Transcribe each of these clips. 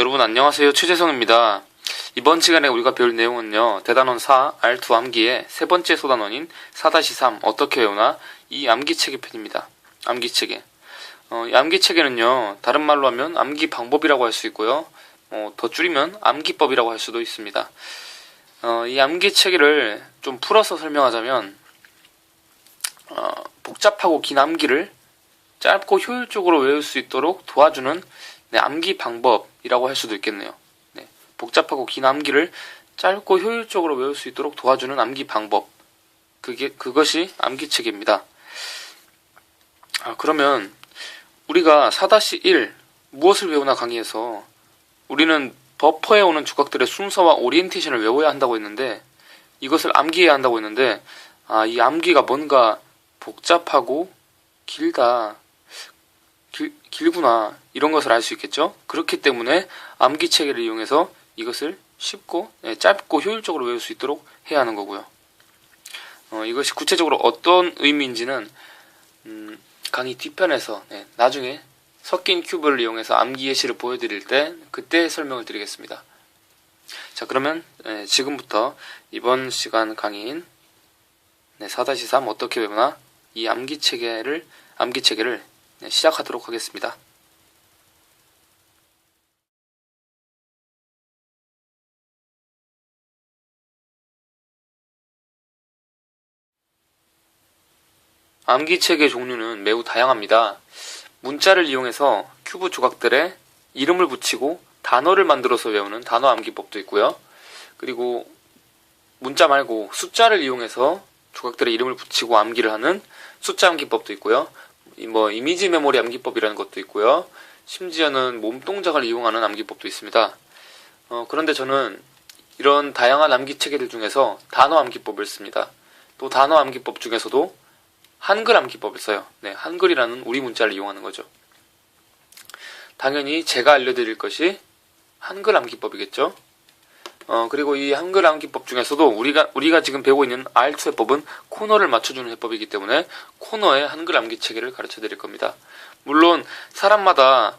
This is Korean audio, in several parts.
여러분 안녕하세요. 최재성입니다. 이번 시간에 우리가 배울 내용은요. 대단원 4 R2 암기의 세 번째 소단원인 4-3 어떻게 외우나 이 암기체계 편입니다. 암기체계. 이 암기체계는요. 다른 말로 하면 암기 방법이라고 할 수 있고요. 더 줄이면 암기법이라고 할 수도 있습니다. 이 암기체계를 좀 풀어서 설명하자면 복잡하고 긴 암기를 짧고 효율적으로 외울 수 있도록 도와주는 암기 방법이라고 할 수도 있겠네요. 복잡하고 긴 암기를 짧고 효율적으로 외울 수 있도록 도와주는 암기 방법. 그것이 암기체계입니다. 그러면 우리가 4-1 무엇을 외우나 강의에서 우리는 버퍼에 오는 조각들의 순서와 오리엔테이션을 외워야 한다고 했는데 이것을 암기해야 한다고 했는데 이 암기가 뭔가 복잡하고 길구나 이런 것을 알 수 있겠죠. 그렇기 때문에 암기체계를 이용해서 이것을 쉽고 짧고 효율적으로 외울 수 있도록 해야 하는 거고요. 이것이 구체적으로 어떤 의미인지는 강의 뒤편에서 나중에 섞인 큐브를 이용해서 암기 예시를 보여드릴 때 그때 설명을 드리겠습니다. 자, 그러면 지금부터 이번 시간 강의인 4-3 어떻게 외우나 이 암기체계를 시작하도록 하겠습니다. 암기체계 종류는 매우 다양합니다. 문자를 이용해서 큐브 조각들에 이름을 붙이고 단어를 만들어서 외우는 단어 암기법도 있고요. 그리고 문자 말고 숫자를 이용해서 조각들에 이름을 붙이고 암기를 하는 숫자 암기법도 있고요. 이미지 메모리 암기법이라는 것도 있고요. 심지어는 몸동작을 이용하는 암기법도 있습니다. 그런데 저는 이런 다양한 암기체계들 중에서 단어 암기법을 씁니다. 또 단어 암기법 중에서도 한글 암기법을 써요. 한글이라는 우리 문자를 이용하는 거죠. 당연히 제가 알려드릴 것이 한글 암기법이겠죠. 그리고 이 한글 암기법 중에서도 우리가 지금 배우고 있는 R2 해법은 코너를 맞춰주는 해법이기 때문에 코너의 한글 암기체계를 가르쳐 드릴 겁니다. 물론 사람마다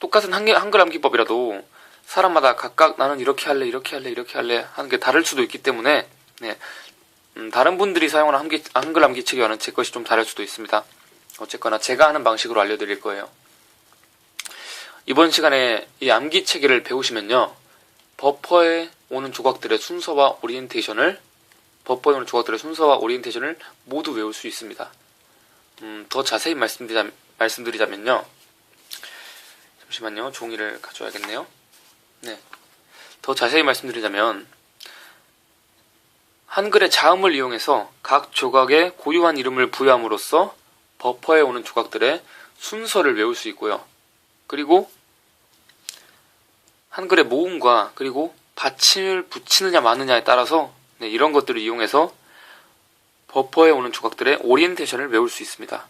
똑같은 한글 암기법이라도 사람마다 각각 나는 이렇게 할래 하는 게 다를 수도 있기 때문에 다른 분들이 사용하는 한글 암기체계와는 제 것이 좀 다를 수도 있습니다. 어쨌거나 제가 하는 방식으로 알려드릴 거예요. 이번 시간에 이 암기체계를 배우시면요. 버퍼에 오는 조각들의 순서와 오리엔테이션을 모두 외울 수 있습니다. 더 자세히 말씀드리자면요. 잠시만요. 종이를 가져와야겠네요. 더 자세히 말씀드리자면 한글의 자음을 이용해서 각 조각에 고유한 이름을 부여함으로써 버퍼에 오는 조각들의 순서를 외울 수 있고요. 그리고 한글의 모음과 그리고 받침을 붙이느냐 마느냐에 따라서 이런 것들을 이용해서 버퍼에 오는 조각들의 오리엔테이션을 외울 수 있습니다.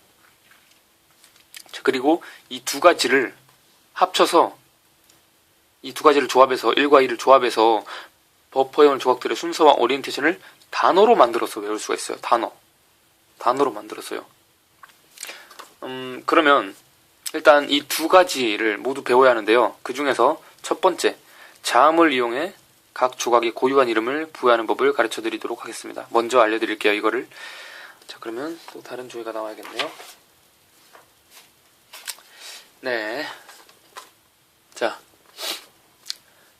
그리고 이 두 가지를 합쳐서 이 두 가지를 조합해서 1과 2를 조합해서 버퍼에 오는 조각들의 순서와 오리엔테이션을 단어로 만들어서 외울 수가 있어요. 단어로 만들어서요. 그러면 일단 이 두 가지를 모두 배워야 하는데요. 그 중에서 첫 번째, 자음을 이용해 각 조각에 고유한 이름을 부여하는 법을 가르쳐 드리도록 하겠습니다. 먼저 알려드릴게요, 이거를. 자, 그러면 또 다른 조회가 나와야겠네요. 자,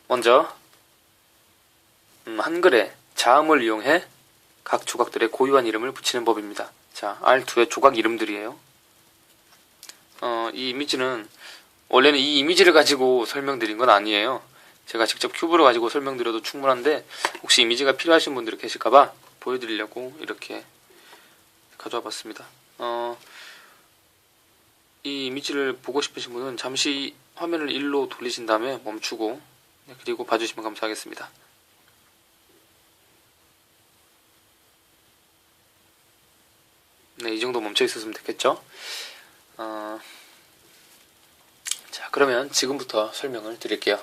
먼저 한글에 자음을 이용해 각 조각들의 고유한 이름을 붙이는 법입니다. 자, R2의 조각 이름들이에요. 이 이미지는 원래는 이 이미지를 가지고 설명드린 건 아니에요. 제가 직접 큐브를 가지고 설명드려도 충분한데 혹시 이미지가 필요하신 분들이 계실까봐 보여드리려고 이렇게 가져와 봤습니다. 이 이미지를 보고 싶으신 분은 잠시 화면을 1로 돌리신 다음에 멈추고 그리고 봐주시면 감사하겠습니다. 이 정도 멈춰 있었으면 됐겠죠? 자, 그러면 지금부터 설명을 드릴게요.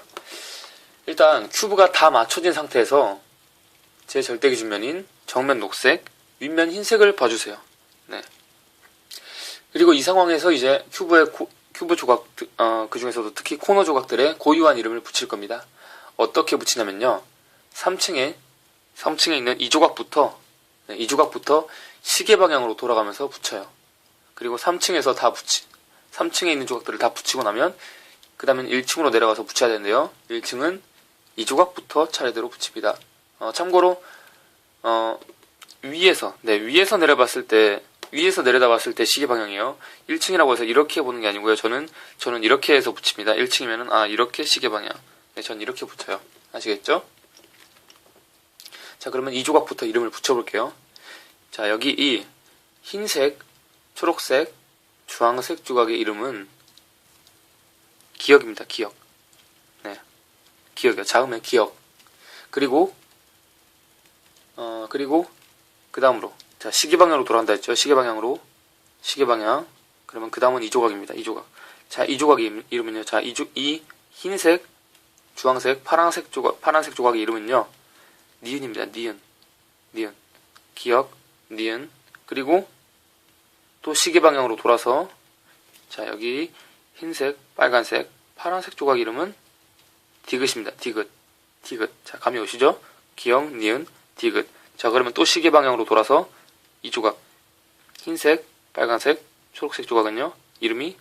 일단 큐브가 다 맞춰진 상태에서 제 절대기준면인 정면 녹색, 윗면 흰색을 봐주세요. 그리고 이 상황에서 이제 큐브 조각, 그 중에서도 특히 코너 조각들의 고유한 이름을 붙일 겁니다. 어떻게 붙이냐면요. 3층에 있는 이 조각부터 시계 방향으로 돌아가면서 붙여요. 그리고 3층에 있는 조각들을 다 붙이고 나면 그 다음엔 1층으로 내려가서 붙여야 되는데요. 1층은 이 조각부터 차례대로 붙입니다. 참고로 위에서 내려다봤을 때 시계 방향이요. 1층이라고 해서 이렇게 보는 게 아니고요. 저는 이렇게 해서 붙입니다. 1층이면은 이렇게 시계 방향. 네, 전 이렇게 붙여요. 아시겠죠? 자, 그러면 이 조각부터 이름을 붙여볼게요. 자, 여기 이 흰색, 초록색, 주황색 조각의 이름은 기억입니다. 기억. 네, 기억이요. 자음의 기억. 그리고 그 다음으로 자, 시계 방향으로 돌아간다 했죠. 시계 방향. 그러면 그 다음은 이 조각입니다. 이 조각. 자, 이 조각의 이름은요. 자, 이 흰색, 주황색, 파란색 조각의 이름은요. 니은입니다. 니은. 기억, 니은. 그리고 또 시계 방향으로 돌아서 자, 여기 흰색, 빨간색, 파란색 조각 이름은 디귿입니다. 디귿. 자, 감이 오시죠? 기억, 니은, 디귿. 자, 그러면 또 시계 방향으로 돌아서 이 조각 흰색, 빨간색, 초록색 조각은요. 이름이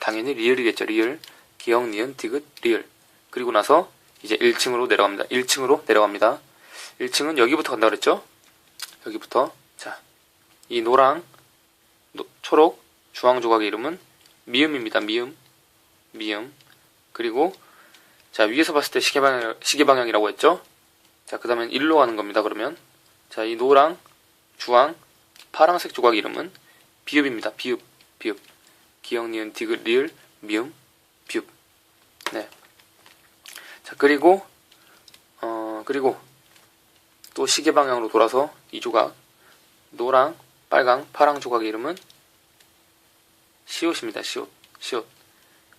당연히 리을이겠죠. 리을. 기억, 니은, 디귿, 리을. 그리고 나서 이제 1층으로 내려갑니다. 1층은 여기부터 간다 그랬죠? 여기부터. 자, 이 노랑, 초록, 주황 조각의 이름은 미음입니다. 미음. 그리고 자, 위에서 봤을 때 시계 방향이라고 했죠? 자, 그 다음엔 일로 가는 겁니다. 그러면 자, 이 노랑, 주황, 파란색 조각 이름은 비읍입니다. 비읍. 기억, 니은, 디귿, 리을, 미음, 비읍. 네. 자, 그리고 또 시계 방향으로 돌아서 이 조각 노랑, 빨강, 파랑 조각의 이름은 시옷입니다. 시옷.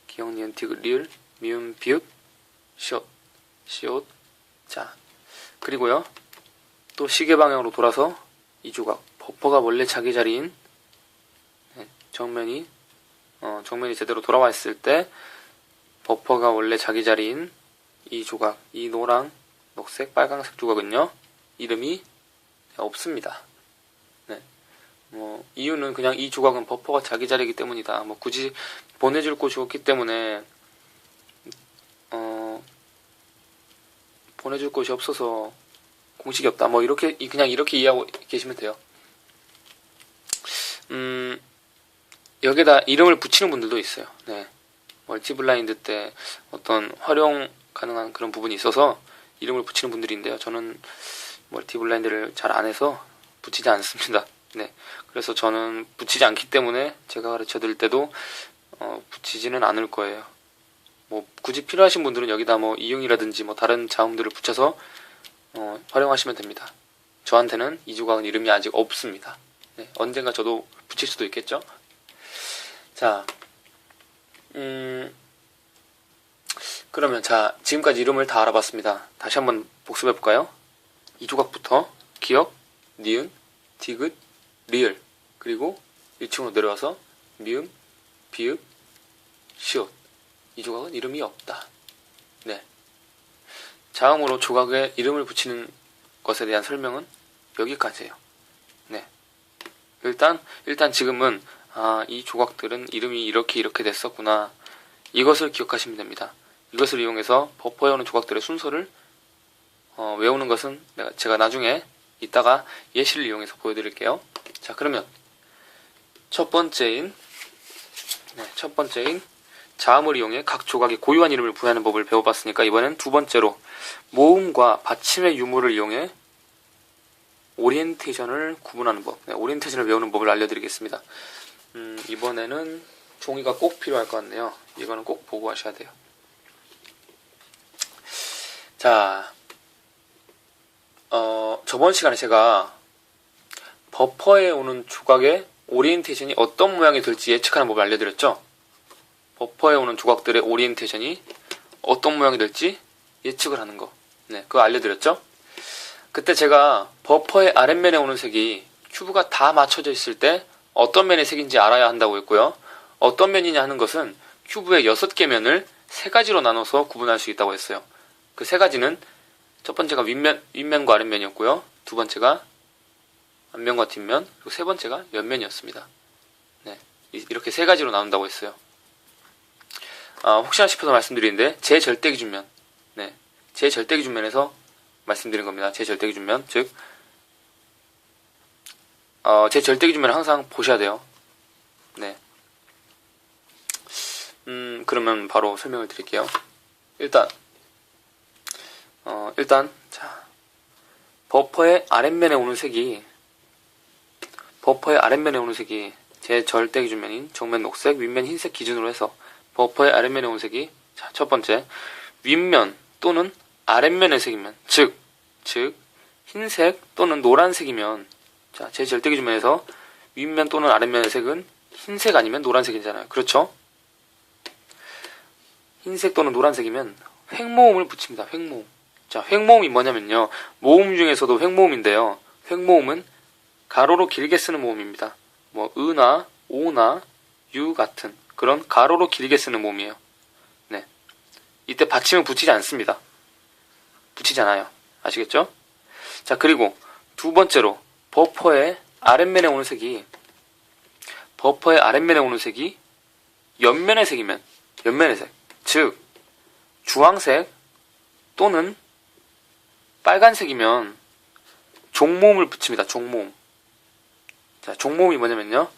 기억, 니은, 디귿, 리을, 미음, 비읍, 시옷. 자, 그리고요. 또 시계 방향으로 돌아서 이 조각 버퍼가 원래 자기 자리인 정면이 제대로 돌아와 있을 때 버퍼가 원래 자기 자리인 이 조각, 이 노랑, 녹색, 빨강색 조각은요. 이름이 없습니다. 네. 이유는 그냥 이 조각은 버퍼가 자기 자리이기 때문이다. 굳이 보내줄 곳이 없기 때문에 보내줄 곳이 없어서 공식이 없다. 그냥 이렇게 이해하고 계시면 돼요. 여기다 이름을 붙이는 분들도 있어요. 네. 멀티블라인드 때 어떤 활용 가능한 그런 부분이 있어서 이름을 붙이는 분들이 있는데요. 저는 멀티블라인드를 잘 안 해서 붙이지 않습니다. 네. 그래서 저는 붙이지 않기 때문에 제가 가르쳐 드릴 때도 붙이지는 않을 거예요. 굳이 필요하신 분들은 여기다 이응이라든지 다른 자음들을 붙여서 활용하시면 됩니다. 저한테는 이 조각은 이름이 아직 없습니다. 네, 언젠가 저도 붙일 수도 있겠죠? 자, 그러면 지금까지 이름을 다 알아봤습니다. 다시 한번 복습해볼까요? 이 조각부터 기억, 니은, 디귿, 리을, 그리고 1층으로 내려와서 미음, 비읍, 시옷. 이 조각은 이름이 없다. 네. 자음으로 조각에 이름을 붙이는 것에 대한 설명은 여기까지예요. 네. 일단 지금은 이 조각들은 이름이 이렇게 됐었구나. 이것을 기억하시면 됩니다. 이것을 이용해서 버퍼에 오는 조각들의 순서를 외우는 것은 제가 나중에 이따가 예시를 이용해서 보여드릴게요. 자, 그러면 첫 번째인 자음을 이용해 각 조각의 고유한 이름을 부여하는 법을 배워봤으니까 이번엔 두 번째로 모음과 받침의 유무를 이용해 오리엔테이션을 구분하는 법, 오리엔테이션을 외우는 법을 알려드리겠습니다. 이번에는 종이가 꼭 필요할 것 같네요. 이거는 꼭 보고 하셔야 돼요. 자, 저번 시간에 제가 버퍼에 오는 조각의 오리엔테이션이 어떤 모양이 될지 예측하는 법을 알려드렸죠? 버퍼에 오는 조각들의 오리엔테이션이 어떤 모양이 될지 예측을 하는 거. 네, 그거 알려드렸죠? 그때 제가 버퍼의 아랫면에 오는 색이 큐브가 다 맞춰져 있을 때 어떤 면의 색인지 알아야 한다고 했고요. 어떤 면이냐 하는 것은 큐브의 6개 면을 3가지로 나눠서 구분할 수 있다고 했어요. 그 3가지는 첫 번째가 윗면과 아랫면이었고요. 두 번째가 앞면과 뒷면, 그리고 세 번째가 옆면이었습니다. 네, 이렇게 3가지로 나눈다고 했어요. 혹시나 싶어서 말씀드리는데 제절대기준면, 네, 제절대기준면에서 말씀드린 겁니다. 제절대기준면, 즉 제절대기준면을 항상 보셔야 돼요. 네. 그러면 바로 설명을 드릴게요. 일단 자, 버퍼의 아랫면에 오는 색이 제 절대기준면인 정면 녹색, 윗면 흰색 기준으로 해서 버퍼의 아랫면에 오는 색이, 자, 첫 번째, 윗면 또는 아랫면의 색이면, 즉 흰색 또는 노란색이면, 자, 제 절대기준면에서 윗면 또는 아랫면의 색은 흰색 아니면 노란색이잖아요. 그렇죠? 흰색 또는 노란색이면 횡모음을 붙입니다. 횡모음. 자, 횡모음이 뭐냐면요, 모음 중에서도 횡모음인데요, 횡모음은 가로로 길게 쓰는 모음입니다. 뭐 으나 오나 유 같은 그런 가로로 길게 쓰는 모음이에요. 네, 이때 받침을 붙이지 않습니다. 붙이지 않아요. 아시겠죠? 자, 그리고 두 번째로 버퍼의 아랫면에 오는 색이 옆면의 색이면 옆면의 색, 즉 주황색 또는 빨간색이면 종모음을 붙입니다. 종모음. 자, 종모음이 뭐냐면요,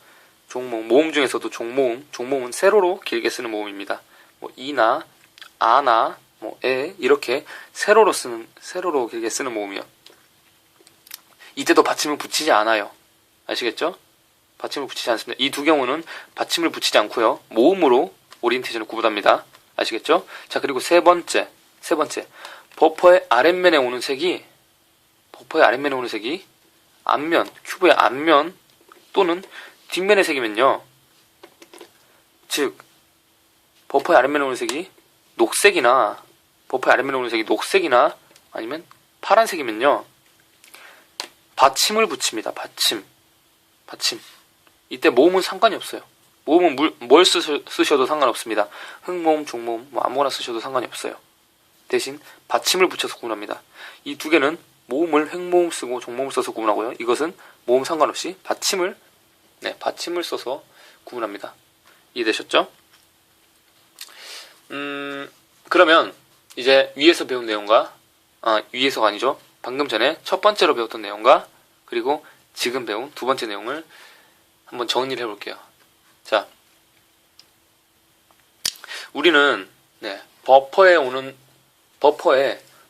모음 중에서도 종모음은 세로로 길게 쓰는 모음입니다. 뭐 이나 아나 뭐 에 이렇게 세로로 길게 쓰는 모음이요. 이때도 받침을 붙이지 않아요. 아시겠죠? 받침을 붙이지 않습니다. 이 두 경우는 받침을 붙이지 않고요, 모음으로 오리엔테이션을 구분합니다. 아시겠죠? 자, 그리고 세 번째, 버퍼의 아랫면에 오는 색이 앞면, 큐브의 앞면 또는 뒷면의 색이면요, 즉 버퍼의 아랫면에 오는 색이 녹색이나 아니면 파란색이면요, 받침을 붙입니다. 받침. 이때 모음은 상관이 없어요. 모음은 뭘 쓰셔도 상관없습니다. 흑모음, 종모음 뭐 아무거나 쓰셔도 상관이 없어요. 대신 받침을 붙여서 구분합니다. 이 두 개는 모음을 횡모음 쓰고 종모음 써서 구분하고요, 이것은 모음 상관없이 받침을 써서 구분합니다. 이해되셨죠? 그러면 이제 위에서 배운 내용과, 위에서가 아니죠, 방금 전에 첫 번째로 배웠던 내용과 그리고 지금 배운 두 번째 내용을 한번 정리를 해볼게요. 자, 우리는 버퍼에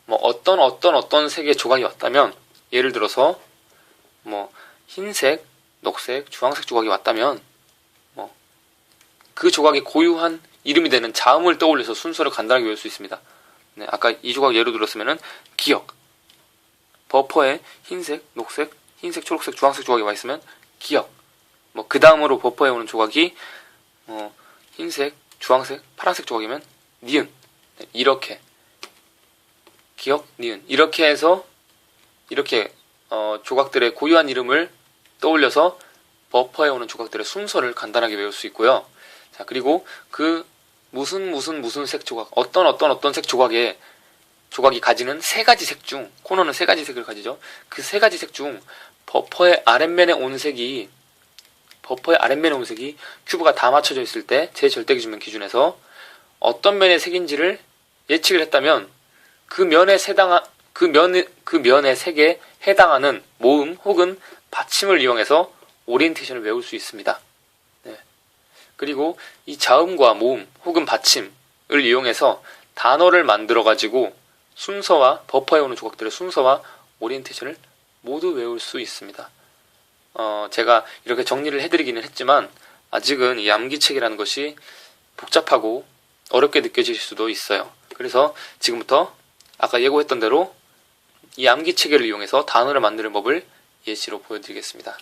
뭐 어떤 색의 조각이 왔다면, 예를 들어서 뭐 흰색, 녹색, 주황색 조각이 왔다면 뭐 그 조각이 고유한 이름이 되는 자음을 떠올려서 순서를 간단하게 외울 수 있습니다. 네, 아까 이 조각 예로 들었으면은 기역. 버퍼에 흰색, 녹색, 초록색, 주황색 조각이 와 있으면 기역. 뭐 그 다음으로 버퍼에 오는 조각이 흰색, 주황색, 파란색 조각이면 니은. 네, 이렇게 기역, 니은 이렇게 해서 조각들의 고유한 이름을 떠올려서 버퍼에 오는 조각들의 순서를 간단하게 외울 수 있고요. 자, 그리고 그 무슨 색 조각, 어떤 색 조각이 가지는 3가지 색 중, 코너는 3가지 색을 가지죠. 그 3가지 색 중 버퍼의 아랫면에 오는 색이 큐브가 다 맞춰져 있을 때 제 절대기준면 기준에서 어떤 면의 색인지를 예측을 했다면 그 면의 색에 해당하는 모음 혹은 받침을 이용해서 오리엔테이션을 외울 수 있습니다. 네. 그리고 이 자음과 모음 혹은 받침을 이용해서 단어를 만들어 가지고 버퍼에 오는 조각들의 순서와 오리엔테이션을 모두 외울 수 있습니다. 제가 이렇게 정리를 해드리기는 했지만 아직은 이 암기책이라는 것이 복잡하고 어렵게 느껴질 수도 있어요. 그래서 지금부터 아까 예고했던 대로 이 암기체계를 이용해서 단어를 만드는 법을 예시로 보여드리겠습니다.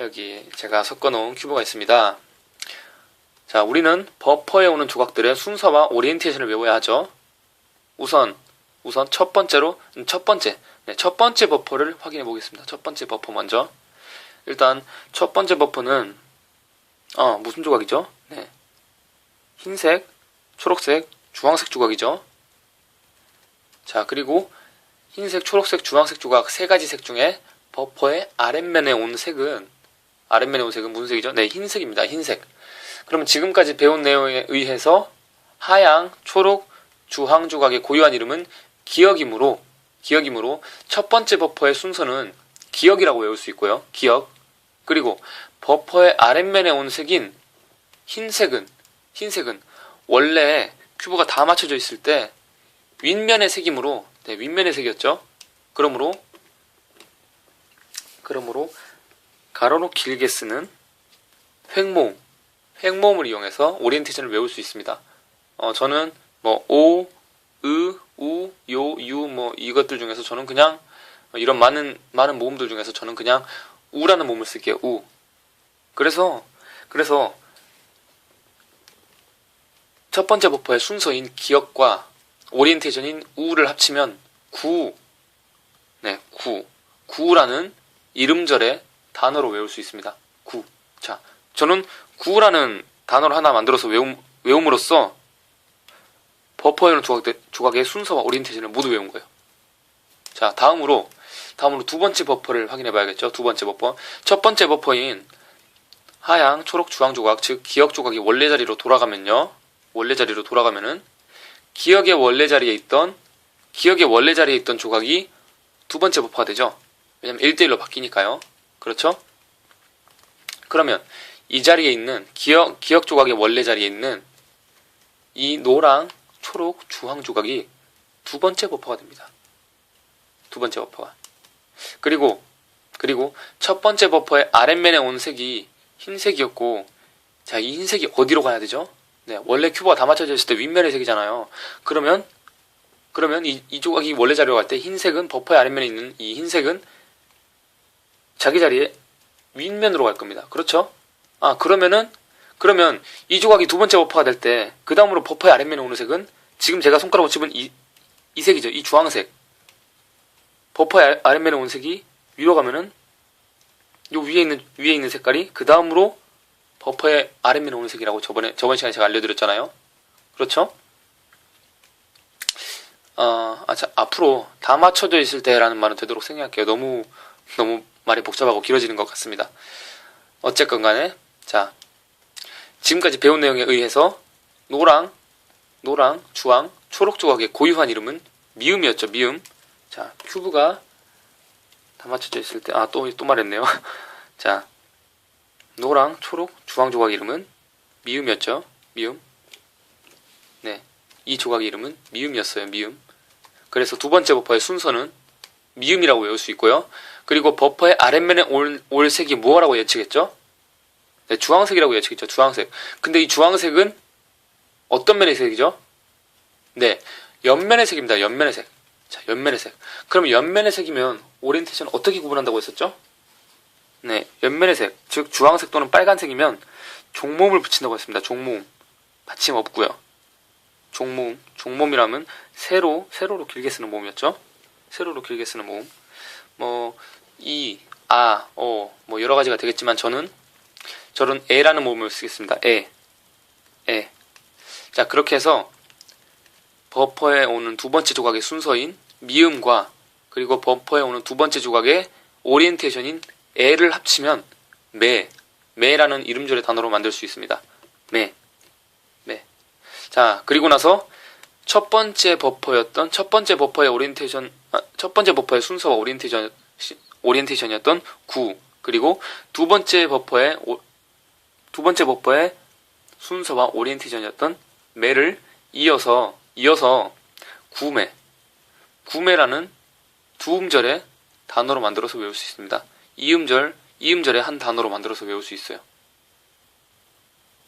여기 제가 섞어놓은 큐브가 있습니다. 자, 우리는 버퍼에 오는 조각들의 순서와 오리엔테이션을 외워야 하죠. 우선 첫 번째 버퍼를 확인해 보겠습니다. 첫 번째 버퍼 먼저. 일단 첫 번째 버퍼는 무슨 조각이죠? 네. 흰색, 초록색, 주황색 조각이죠. 자, 그리고 흰색, 초록색, 주황색 조각 세 가지 색 중에 버퍼의 아랫면에 온 색은 무슨 색이죠? 네, 흰색입니다. 흰색. 그러면 지금까지 배운 내용에 의해서 하양, 초록, 주황 조각의 고유한 이름은 기역이므로 첫 번째 버퍼의 순서는 기역이라고 외울 수 있고요. 기역. 그리고 버퍼의 아랫면에 온 색인 흰색은 원래 큐브가 다 맞춰져 있을 때 윗면의 색이므로, 네, 윗면의 색이었죠. 그러므로 가로로 길게 쓰는 횡모음을 이용해서 오리엔테이션을 외울 수 있습니다. 저는 오, 으, 우, 요, 유 이것들 중에서 저는 그냥 이런 많은 모음들 중에서 저는 그냥 우라는 모음을 쓸게요. 우. 그래서 첫 번째 버퍼의 순서인 기역과 오리엔테이션인 우를 합치면 구라는 이름절의 단어로 외울 수 있습니다. 구. 자, 저는 구라는 단어를 하나 만들어서 외움으로써 버퍼에 있는 조각의 순서와 오리엔테이션을 모두 외운 거예요. 자, 다음으로 두 번째 버퍼를 확인해 봐야겠죠. 두 번째 버퍼. 첫 번째 버퍼인 하양, 초록, 주황 조각, 즉 기역 조각이 원래 자리로 돌아가면은 기역의 원래 자리에 있던 조각이 두 번째 버퍼가 되죠. 왜냐면 1대1로 바뀌니까요. 그렇죠? 그러면 이 자리에 있는 기역 조각의 원래 자리에 있는 이 노랑, 초록, 주황 조각이 두 번째 버퍼가 됩니다. 두 번째 버퍼가. 그리고 첫 번째 버퍼의 아랫면에 온 색이 흰색이었고, 자, 이 흰색이 어디로 가야 되죠? 네, 원래 큐브가 다 맞춰져 있을 때 윗면의 색이잖아요. 그러면 이 조각이 원래 자리로 갈 때 흰색은 버퍼의 아랫면에 있는 이 흰색은 자기 자리에 윗면으로 갈 겁니다. 그렇죠? 그러면 이 조각이 두 번째 버퍼가 될 때 그 다음으로 버퍼의 아랫면에 오는 색은 지금 제가 손가락으로 집은 이 색이죠. 이 주황색. 버퍼의 아랫면에 온 색이 위로 가면은 요 위에 있는 색깔이 그 다음으로 버퍼의 아랫면에 오는 색이라고 저번 시간에 제가 알려드렸잖아요. 그렇죠? 자, 앞으로 다 맞춰져 있을 때라는 말은 되도록 생략할게요. 너무 말이 복잡하고 길어지는 것 같습니다. 어쨌건 간에, 자, 지금까지 배운 내용에 의해서 노랑, 주황, 초록 조각의 고유한 이름은 미음이었죠. 미음. 자, 큐브가 다 맞춰져 있을 때, 또 말했네요. 자, 노랑, 초록, 주황 조각 이름은 미음이었죠. 미음. 네, 이 조각 이름은 미음이었어요. 미음. 그래서 두 번째 버퍼의 순서는 미음이라고 외울 수 있고요. 그리고 버퍼의 아랫면에 올 색이 뭐라고 예측했죠? 네, 주황색이라고 예측했죠. 주황색. 근데 이 주황색은 어떤 면의 색이죠? 네, 옆면의 색입니다. 옆면의 색. 자, 옆면의 색. 그럼 옆면의 색이면 오리엔테이션 어떻게 구분한다고 했었죠? 네, 옆면의 색. 즉 주황색 또는 빨간색이면 종모음을 붙인다고 했습니다. 종모음. 받침 없고요. 종모음이라면 세로로 길게 쓰는 모음이었죠. 세로로 길게 쓰는 모음. 이, 여러 가지가 되겠지만 저는 에라는 모음을 쓰겠습니다. 에. 자, 그렇게 해서 버퍼에 오는 두 번째 조각의 순서인 미음과 그리고 버퍼에 오는 두 번째 조각의 오리엔테이션인 에를 합치면 매라는 이름절의 단어로 만들 수 있습니다. 매. 자, 그리고 나서 첫 번째 버퍼의 순서와 오리엔테이션이었던 구, 그리고 두 번째 버퍼의 순서와 오리엔테이션이었던 매를 이어서 구매라는 두 음절의 단어로 만들어서 외울 수 있습니다. 이음절의 한 단어로 만들어서 외울 수 있어요.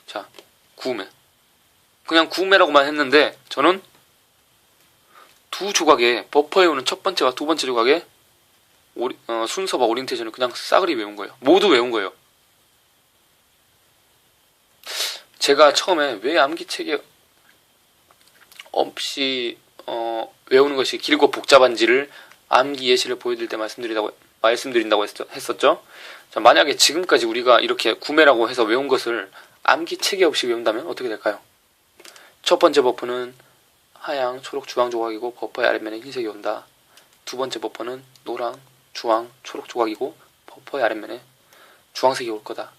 자, 구매. 그냥 구매라고만 했는데 저는 두 조각의 버퍼에 오는 첫 번째와 두 번째 조각의 순서와 오리엔테이션을 그냥 싸그리 외운 거예요. 모두 외운 거예요. 제가 처음에 왜 암기책에 없이 외우는 것이 길고 복잡한지를 암기 예시를 보여드릴 때 말씀드리다고 말씀드린다고 했었죠. 자, 만약에 지금까지 우리가 이렇게 구매라고 해서 외운 것을 암기 체계 없이 외운다면 어떻게 될까요? 첫 번째 버프는 하양, 초록, 주황 조각이고 버퍼의 아랫면에 흰색이 온다. 두 번째 버퍼는 노랑, 주황, 초록 조각이고 버퍼의 아랫면에 주황색이 올 거다.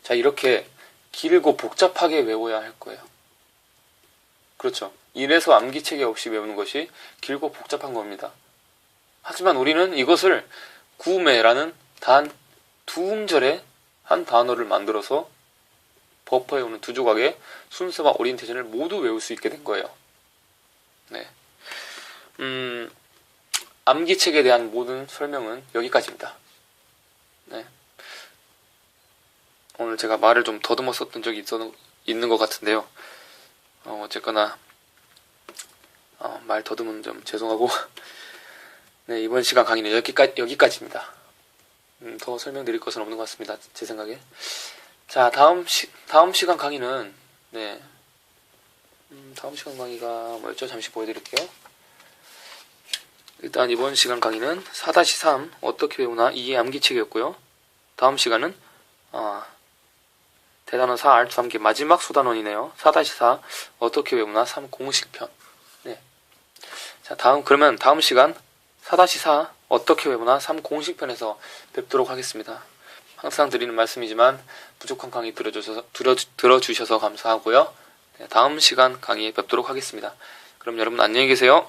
자, 이렇게 길고 복잡하게 외워야 할 거예요. 그렇죠. 이래서 암기 체계 없이 외우는 것이 길고 복잡한 겁니다. 하지만 우리는 이것을 구매라는 단 두 음절의 한 단어를 만들어서 버퍼에 오는 두 조각의 순서와 오리엔테이션을 모두 외울 수 있게 된 거예요. 네. 암기책에 대한 모든 설명은 여기까지입니다. 네. 오늘 제가 말을 좀 더듬어 썼던 적이 있는 것 같은데요. 어쨌거나 말 더듬은 점 죄송하고 네, 이번 시간 강의는 여기까지입니다. 더 설명드릴 것은 없는 것 같습니다. 제 생각에. 자, 다음 시간 강의는 네. 다음 시간 강의가 뭐였죠? 잠시 보여드릴게요. 일단 이번 시간 강의는 4-3 어떻게 외우나 이해 암기책이었고요. 다음 시간은 대단원 4 알투 암기 마지막 소단원이네요. 4-4 어떻게 외우나 3 공식편. 네. 자, 그러면 다음 시간 4-4 어떻게 외우나 3 공식편에서 뵙도록 하겠습니다. 항상 드리는 말씀이지만 부족한 강의 들어주셔서 감사하고요. 네, 다음 시간 강의에 뵙도록 하겠습니다. 그럼 여러분 안녕히 계세요.